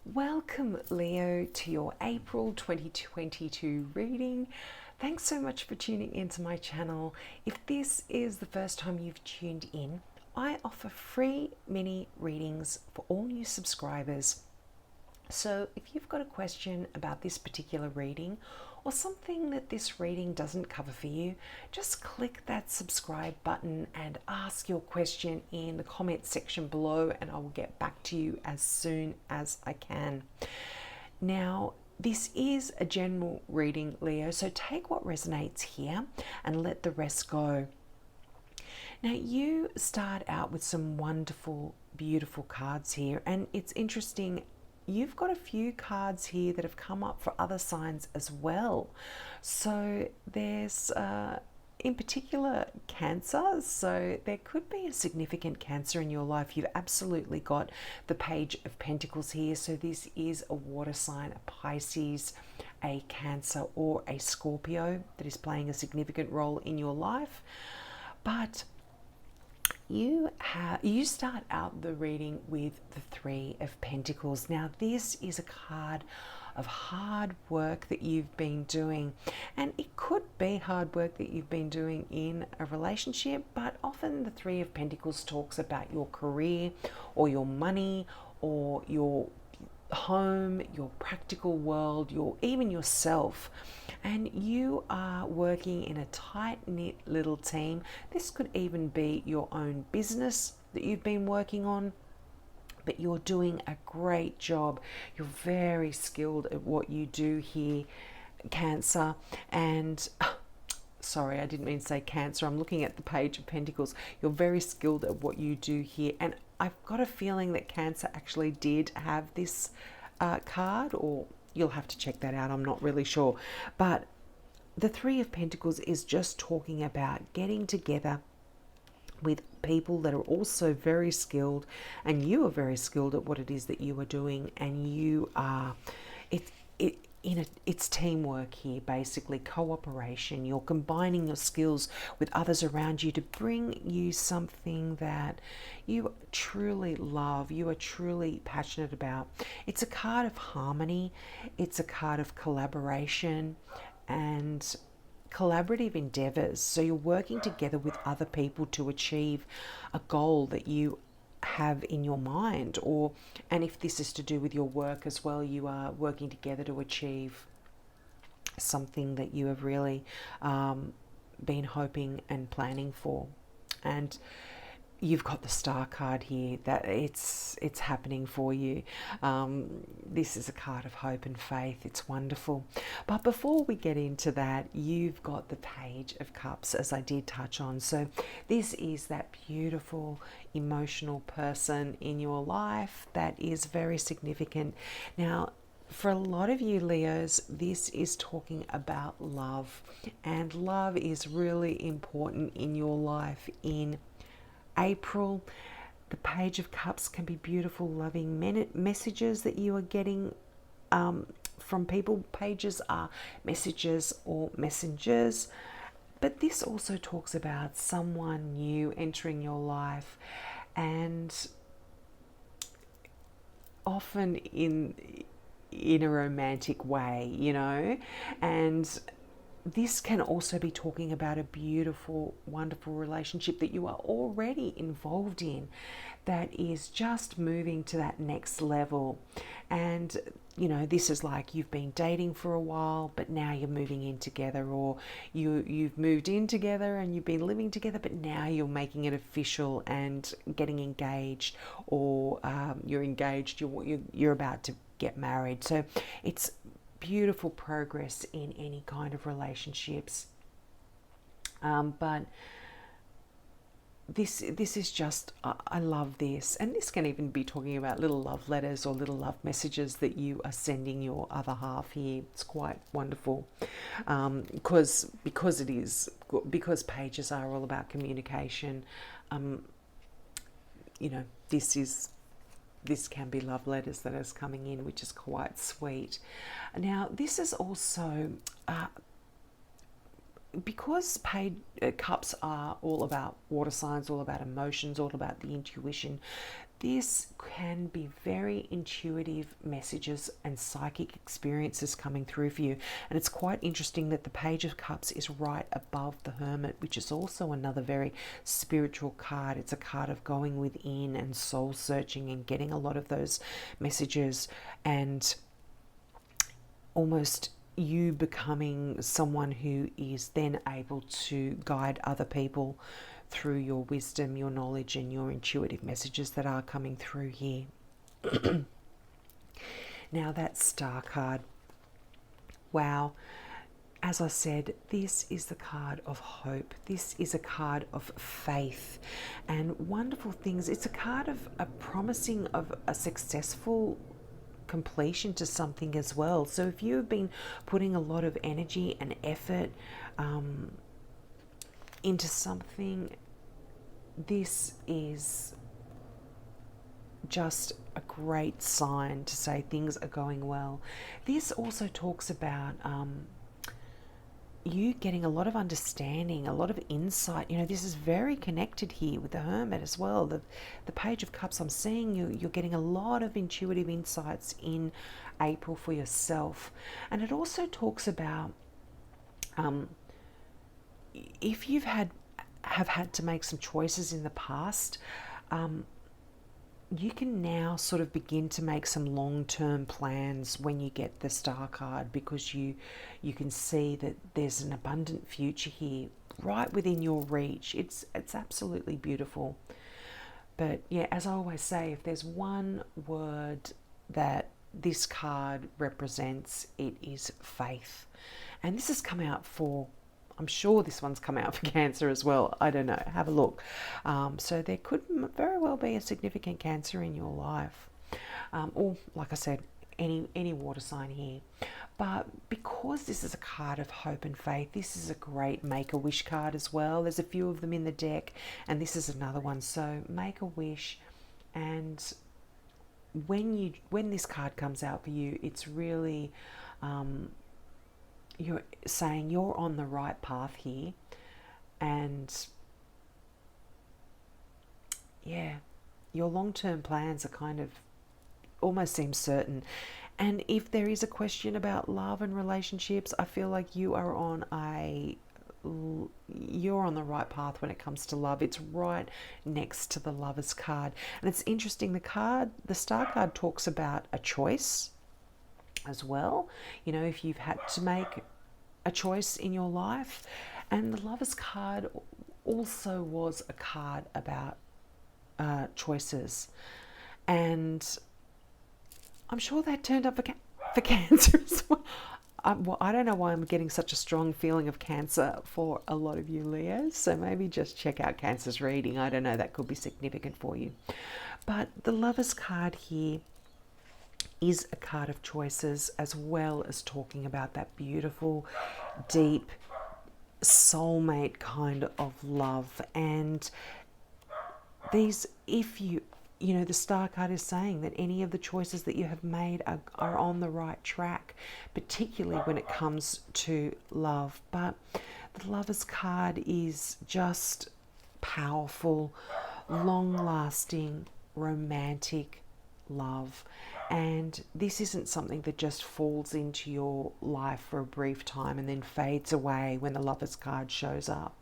Welcome, Leo, to your April 2022 reading. Thanks so much for tuning into my channel. If this is the first time you've tuned in, I offer free mini readings for all new subscribers. So if you've got a question about this particular reading or something that this reading doesn't cover for you, just click that subscribe button and ask your question in the comment section below, and I will get back to you as soon as I can. Now, this is a general reading, Leo, so take what resonates here and let the rest go. Now, you start out with some wonderful, beautiful cards here, and it's interesting. You've got a few cards here that have come up for other signs as well. So there's, in particular, Cancer. So there could be a significant Cancer in your life. You've absolutely got the Page of Pentacles here. So this is a water sign, a Pisces, a Cancer, or a Scorpio that is playing a significant role in your life. But you start out the reading with the Three of Pentacles. Now, this is a card of hard work that you've been doing, and it could be hard work that you've been doing in a relationship, but often the Three of Pentacles talks about your career or your money or your home, your practical world, even yourself, and you are working in a tight-knit little team. This could even be your own business that you've been working on, but you're doing a great job. You're very skilled at what you do here, Cancer. And sorry, I didn't mean to say Cancer. I'm looking at the Page of Pentacles. You're very skilled at what you do here. And I've got a feeling that Cancer actually did have this card, or you'll have to check that out. I'm not really sure. But the Three of Pentacles is just talking about getting together with people that are also very skilled, and you are very skilled at what it is that you are doing, and you are it's teamwork here, basically cooperation. You're combining your skills with others around you to bring you something that you truly love, you are truly passionate about. It's a card of harmony, it's a card of collaboration and collaborative endeavors. So you're working together with other people to achieve a goal that you have in your mind, and if this is to do with your work as well, you are working together to achieve something that you have really been hoping and planning for. And you've got the Star card here, that it's happening for you. This is a card of hope and faith. It's wonderful. But before we get into that, you've got the Page of Cups, as I did touch on. So this is that beautiful, emotional person in your life that is very significant. Now, for a lot of you Leos, this is talking about love, and love is really important in your life in April. The Page of Cups can be beautiful, loving messages that you are getting from people. Pages are messages or messengers, but this also talks about someone new entering your life, and often in a romantic way, and this can also be talking about a beautiful, wonderful relationship that you are already involved in that is just moving to that next level. And, this is like you've been dating for a while, but now you're moving in together, or you've moved in together and you've been living together, but now you're making it official and getting engaged, or you're engaged, you're about to get married. So it's beautiful progress in any kind of relationships, but this is just, I love this. And this can even be talking about little love letters or little love messages that you are sending your other half here. It's quite wonderful, because pages are all about communication. This can be love letters that is coming in, which is quite sweet. Now, this is also, because cups are all about water signs, all about emotions, all about the intuition, this can be very intuitive messages and psychic experiences coming through for you. And it's quite interesting that the Page of Cups is right above the Hermit, which is also another very spiritual card. It's a card of going within and soul searching and getting a lot of those messages, and almost you becoming someone who is then able to guide other people through your wisdom, your knowledge, and your intuitive messages that are coming through here. Now that Star card, wow. As I said, this is the card of hope. This is a card of faith and wonderful things. It's a card of a promising of a successful completion to something as well. So if you have been putting a lot of energy and effort into something, this is just a great sign to say things are going well. This also talks about you getting a lot of understanding, a lot of insight. You know, this is very connected here with the Hermit as well. The Page of Cups, I'm seeing you're getting a lot of intuitive insights in April for yourself. And it also talks about if you've have had to make some choices in the past, you can now sort of begin to make some long-term plans when you get the Star card, because you can see that there's an abundant future here right within your reach. It's absolutely beautiful. But yeah, as I always say, if there's one word that this card represents, it is faith. And this has come out for, I'm sure this one's come out for Cancer as well. I don't know. Have a look. So there could very well be a significant Cancer in your life. Or, like I said, any water sign here. But because this is a card of hope and faith, this is a great Make-A-Wish card as well. There's a few of them in the deck, and this is another one. So make a wish, and when this card comes out for you, it's really you're saying you're on the right path here, and yeah, your long-term plans are kind of almost seem certain. And if there is a question about love and relationships, I feel like you're on the right path when it comes to love. It's right next to the Lovers card. And it's interesting, the Star card talks about a choice as well. You know, if you've had to make a choice in your life. And the Lovers card also was a card about choices. And I'm sure that turned up for Cancer as well. Well, I don't know why I'm getting such a strong feeling of Cancer for a lot of you Leos. So maybe just check out Cancer's reading. I don't know, that could be significant for you. But the Lovers card here is a card of choices, as well as talking about that beautiful, deep, soulmate kind of love. And these, if you know, the Star card is saying that any of the choices that you have made are on the right track, particularly when it comes to love. But the Lovers card is just powerful, long-lasting, romantic love. And this isn't something that just falls into your life for a brief time and then fades away when the Lovers card shows up.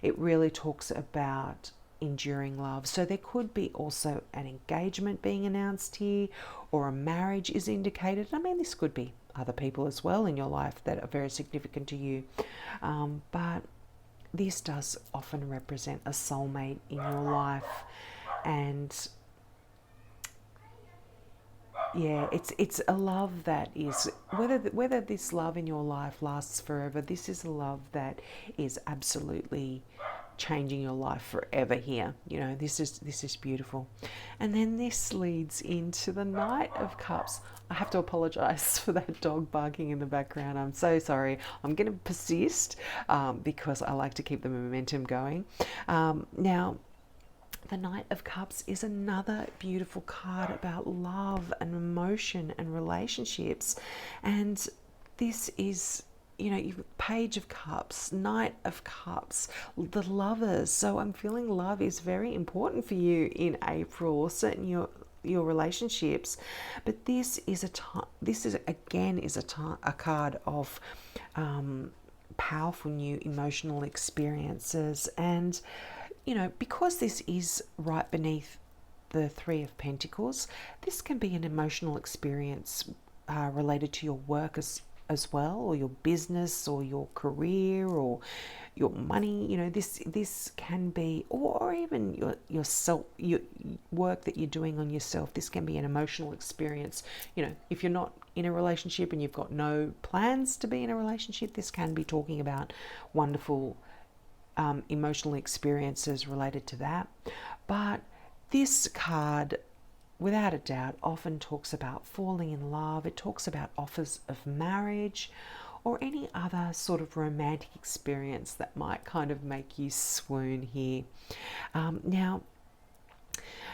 It really talks about enduring love. So there could be also an engagement being announced here, or a marriage is indicated. I mean, this could be other people as well in your life that are very significant to you. But this does often represent a soulmate in your life. And yeah, it's a love that is, whether this love in your life lasts forever, this is a love that is absolutely changing your life forever here. You know, this is beautiful. And then this leads into the Knight of Cups. I have to apologize for that dog barking in the background. I'm so sorry. I'm going to persist because I like to keep the momentum going. Now, the Knight of Cups is another beautiful card about love and emotion and relationships. And this is, Page of Cups, Knight of Cups, the Lovers. So I'm feeling love is very important for you in April, or certainly your relationships. But this is a time. This is again a card of powerful new emotional experiences, and because this is right beneath the Three of Pentacles, this can be an emotional experience related to your work as well, or your business, or your career, or your money. This can be, or even your work that you're doing on yourself. This can be an emotional experience. If you're not in a relationship and you've got no plans to be in a relationship, this can be talking about wonderful emotional experiences related to that. But this card, without a doubt, often talks about falling in love. It talks about offers of marriage or any other sort of romantic experience that might kind of make you swoon here. Now,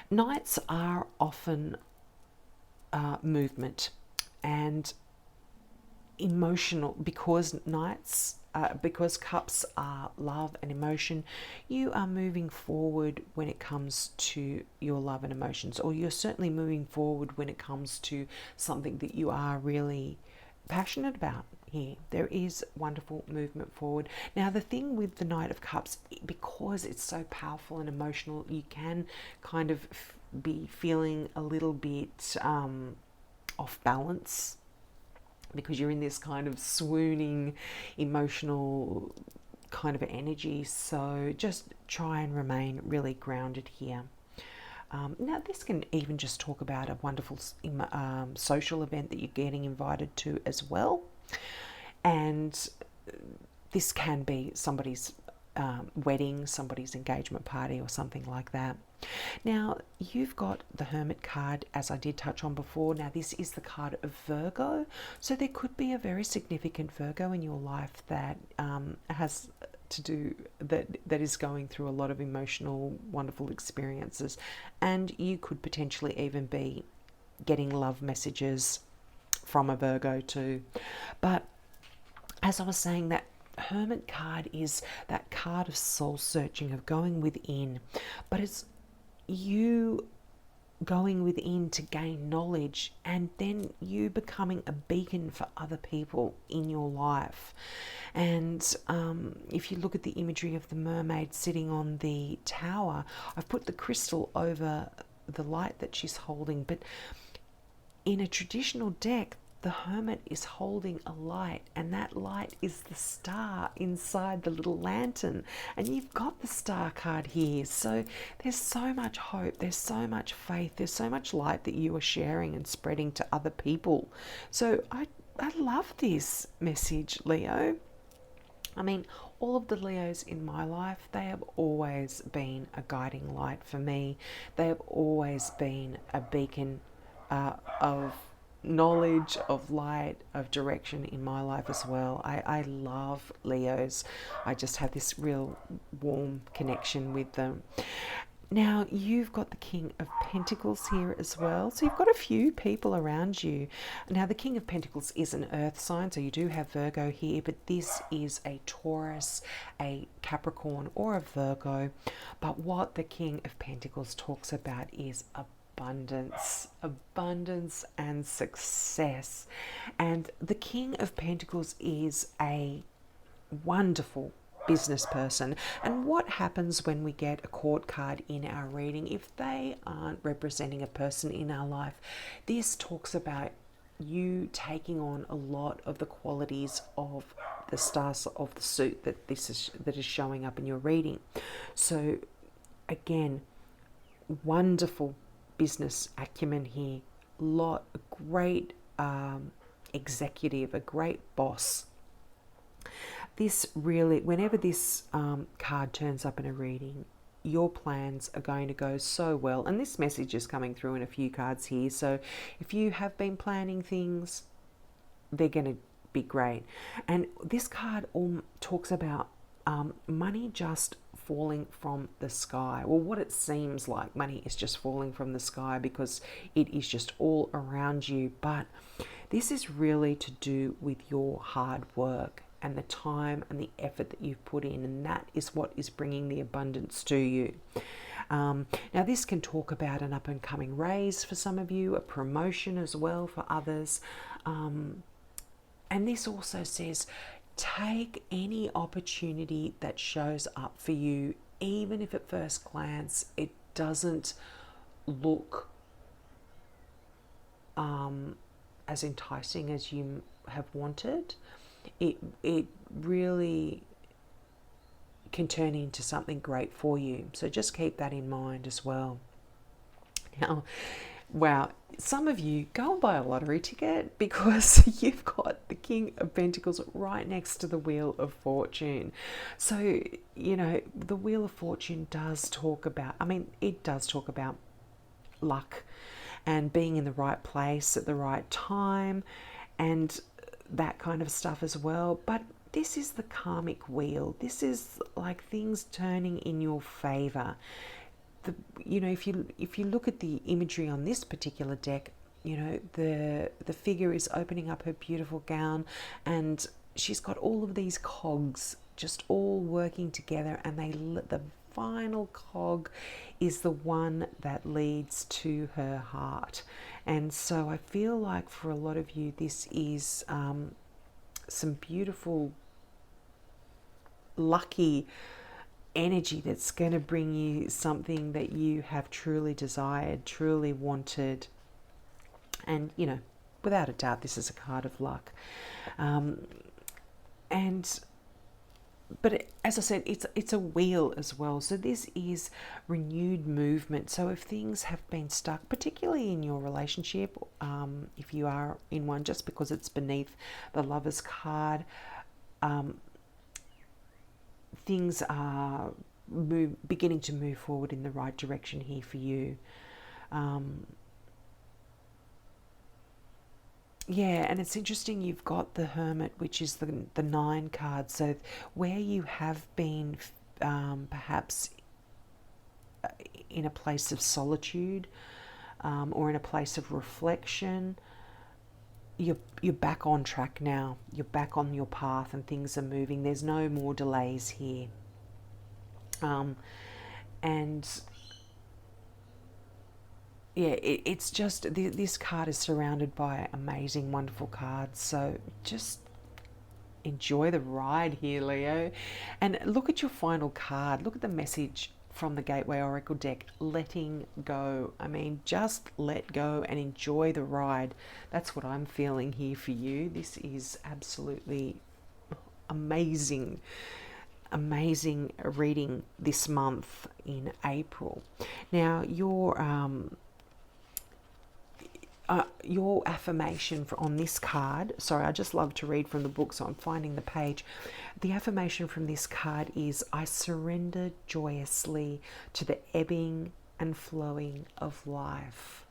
Knights are often movement and emotional, because because Cups are love and emotion. You are moving forward when it comes to your love and emotions, or you're certainly moving forward when it comes to something that you are really passionate about here. There is wonderful movement forward. Now, the thing with the Knight of Cups, because it's so powerful and emotional, you can kind of be feeling a little bit off balance, because you're in this kind of swooning emotional kind of energy. So just try and remain really grounded here. Now, this can even just talk about a wonderful social event that you're getting invited to as well. And this can be somebody's wedding, somebody's engagement party, or something like that. Now, you've got the Hermit card, as I did touch on before. Now, this is the card of Virgo. So there could be a very significant Virgo in your life that has to do, that is going through a lot of emotional, wonderful experiences. And you could potentially even be getting love messages from a Virgo too. But as I was saying, that Hermit card is that card of soul searching, of going within. But it's you going within to gain knowledge, and then you becoming a beacon for other people in your life. And if you look at the imagery of the mermaid sitting on the tower, I've put the crystal over the light that she's holding. But in a traditional deck, the Hermit is holding a light, and that light is the star inside the little lantern. And you've got the Star card here. So there's so much hope, there's so much faith, there's so much light that you are sharing and spreading to other people. So I love this message, Leo. I mean, all of the Leos in my life, they have always been a guiding light for me. They have always been a beacon of knowledge, of light, of direction in my life as well. I love Leos. I just have this real warm connection with them. Now, you've got the King of Pentacles here as well. So you've got a few people around you. Now, the King of Pentacles is an earth sign, so you do have Virgo here, but this is a Taurus, a Capricorn, or a Virgo. But what the King of Pentacles talks about is abundance and success. And the King of Pentacles is a wonderful business person. And what happens when we get a court card in our reading, if they aren't representing a person in our life, this talks about you taking on a lot of the qualities of the stars of the suit that is showing up in your reading. So again, wonderful business acumen here, great executive, a great boss. This really, whenever this card turns up in a reading, your plans are going to go so well. And this message is coming through in a few cards here. So if you have been planning things, they're going to be great. And this card talks about money just falling from the sky. Well, what it seems like, money is just falling from the sky because it is just all around you. But this is really to do with your hard work and the time and the effort that you've put in, and that is what is bringing the abundance to you. Now this can talk about an up and coming raise for some of you, a promotion as well for others. And this also says, take any opportunity that shows up for you, even if at first glance it doesn't look as enticing as you have wanted. It really can turn into something great for you. So just keep that in mind as well. Now, wow, some of you go and buy a lottery ticket, because you've got the King of Pentacles right next to the Wheel of Fortune. So, you know, the Wheel of Fortune does talk about, it does talk about luck and being in the right place at the right time and that kind of stuff as well. But this is the karmic wheel. This is like things turning in your favor. If you look at the imagery on this particular deck, you know, the figure is opening up her beautiful gown, and she's got all of these cogs just all working together, and the final cog is the one that leads to her heart. And so I feel like for a lot of you, this is some beautiful, lucky energy that's going to bring you something that you have truly desired, truly wanted. And, you know, without a doubt, this is a card of luck. But as I said, it's a wheel as well. So this is renewed movement. So if things have been stuck, particularly in your relationship, if you are in one, just because it's beneath the Lover's card, things are beginning to move forward in the right direction here for you. Yeah, and it's interesting, you've got the Hermit, which is the 9 card. So where you have been perhaps in a place of solitude or in a place of reflection, you're back on track now. You're back on your path and things are moving. There's no more delays here. And yeah, it's just, this card is surrounded by amazing, wonderful cards. So just enjoy the ride here, Leo. And look at your final card. Look at the message from the Gateway Oracle deck, letting go. Just let go and enjoy the ride. That's what I'm feeling here for you. This is absolutely amazing reading this month in April. Now, your affirmation on this card, sorry, I just love to read from the book, so I'm finding the page. The affirmation from this card is, I surrender joyously to the ebbing and flowing of life.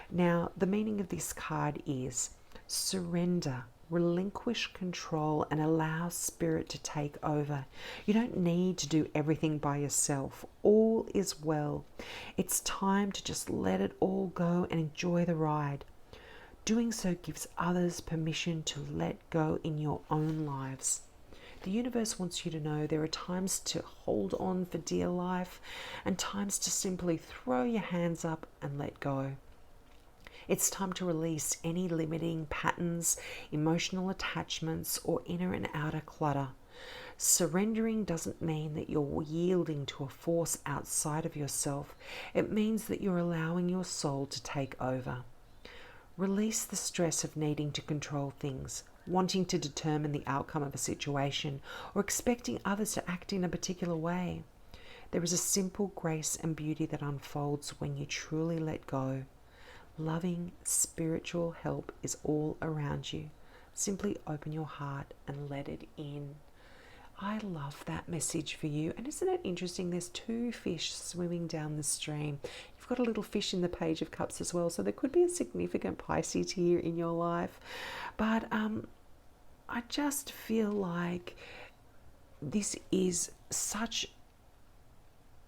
Now, the meaning of this card is surrender, relinquish control, and allow spirit to take over. You don't need to do everything by yourself. All is well. It's time to just let it all go and enjoy the ride. Doing so gives others permission to let go in your own lives. The universe wants you to know there are times to hold on for dear life and times to simply throw your hands up and let go. It's time to release any limiting patterns, emotional attachments, or inner and outer clutter. Surrendering doesn't mean that you're yielding to a force outside of yourself. It means that you're allowing your soul to take over. Release the stress of needing to control things, wanting to determine the outcome of a situation, or expecting others to act in a particular way. There is a simple grace and beauty that unfolds when you truly let go. Loving spiritual help is all around you. Simply open your heart and let it in. I love that message for you. And isn't it interesting? There's 2 fish swimming down the stream. You've got a little fish in the Page of Cups as well. So there could be a significant Pisces here in your life. But I just feel like this is such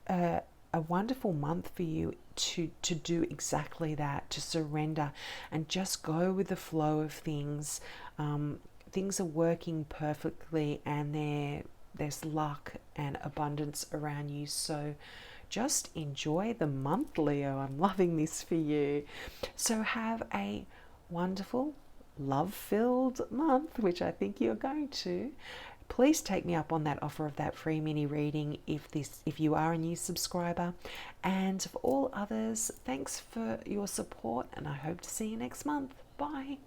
a wonderful month for you to do exactly that, to surrender and just go with the flow of things. things are working perfectly, and there's luck and abundance around you. So just enjoy the month, Leo. I'm loving this for you. So have a wonderful, love-filled month, which I think you're going to. Please take me up on that offer of that free mini reading if you are a new subscriber. And for all others, thanks for your support, and I hope to see you next month. Bye.